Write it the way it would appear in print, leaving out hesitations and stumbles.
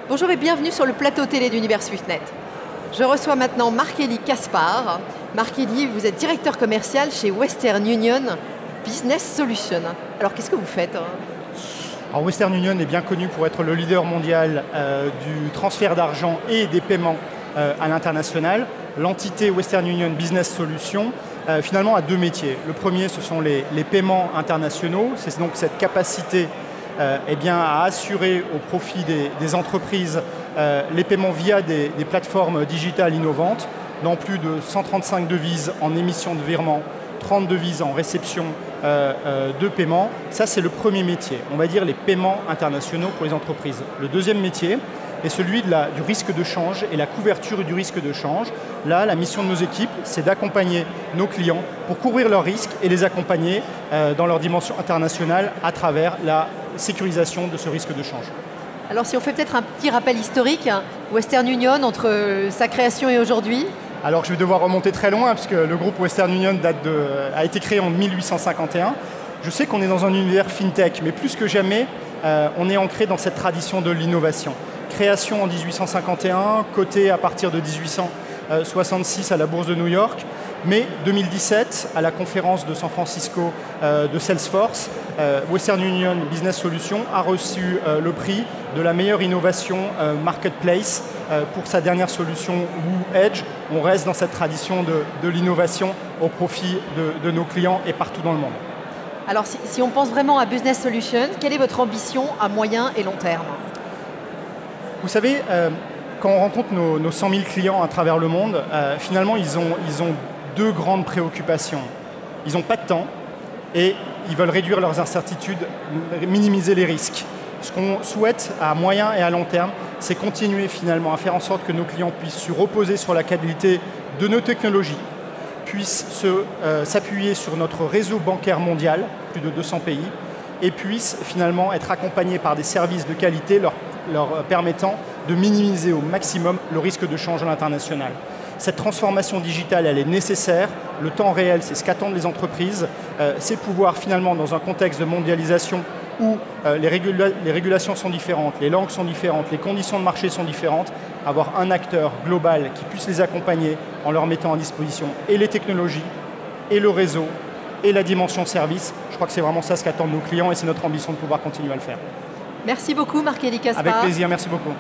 Bonjour et bienvenue sur le plateau télé d'Univers SwiftNet. Je reçois maintenant Marc-Élie Caspar. Marc-Élie, vous êtes directeur commercial chez Western Union Business Solutions. Alors qu'est-ce que vous faites? Alors Western Union est bien connu pour être le leader mondial du transfert d'argent et des paiements à l'international. L'entité Western Union Business Solutions finalement a deux métiers. Le premier, ce sont les paiements internationaux. C'est donc cette capacité à assurer au profit des entreprises les paiements via des plateformes digitales innovantes dans plus de 135 devises en émission de virement, 30 devises en réception de paiement. Ça, c'est le premier métier, on va dire les paiements internationaux pour les entreprises. Le deuxième métier est celui du risque de change et la couverture du risque de change. Là, la mission de nos équipes, c'est d'accompagner nos clients pour couvrir leurs risques et les accompagner dans leur dimension internationale à travers la sécurisation de ce risque de change. Alors si on fait peut-être un petit rappel historique, Western Union entre sa création et aujourd'hui. Alors je vais devoir remonter très loin puisque le groupe Western Union a été créé en 1851. Je sais qu'on est dans un univers fintech, mais plus que jamais, on est ancré dans cette tradition de l'innovation. Création en 1851, cotée à partir de 1866 à la Bourse de New York, mais 2017, à la conférence de San Francisco de Salesforce, Western Union Business Solutions a reçu le prix de la meilleure innovation marketplace pour sa dernière solution Woo Edge. On reste dans cette tradition de l'innovation au profit de nos clients et partout dans le monde. Alors si on pense vraiment à Business Solutions, quelle est votre ambition à moyen et long terme? Vous savez, quand on rencontre nos 100 000 clients à travers le monde, finalement ils ont deux grandes préoccupations. Ils n'ont pas de temps et ils veulent réduire leurs incertitudes, minimiser les risques. Ce qu'on souhaite à moyen et à long terme, c'est continuer finalement à faire en sorte que nos clients puissent se reposer sur la qualité de nos technologies, puissent s'appuyer sur notre réseau bancaire mondial, plus de 200 pays, et puissent finalement être accompagnés par des services de qualité leur permettant de minimiser au maximum le risque de change à l'international. Cette transformation digitale, elle est nécessaire. Le temps réel, c'est ce qu'attendent les entreprises. C'est pouvoir finalement, dans un contexte de mondialisation où les régulations sont différentes, les langues sont différentes, les conditions de marché sont différentes, avoir un acteur global qui puisse les accompagner en leur mettant à disposition et les technologies, et le réseau, et la dimension service. Je crois que c'est vraiment ça ce qu'attendent nos clients et c'est notre ambition de pouvoir continuer à le faire. Merci beaucoup Marc-Élie Caspar. Avec plaisir, merci beaucoup.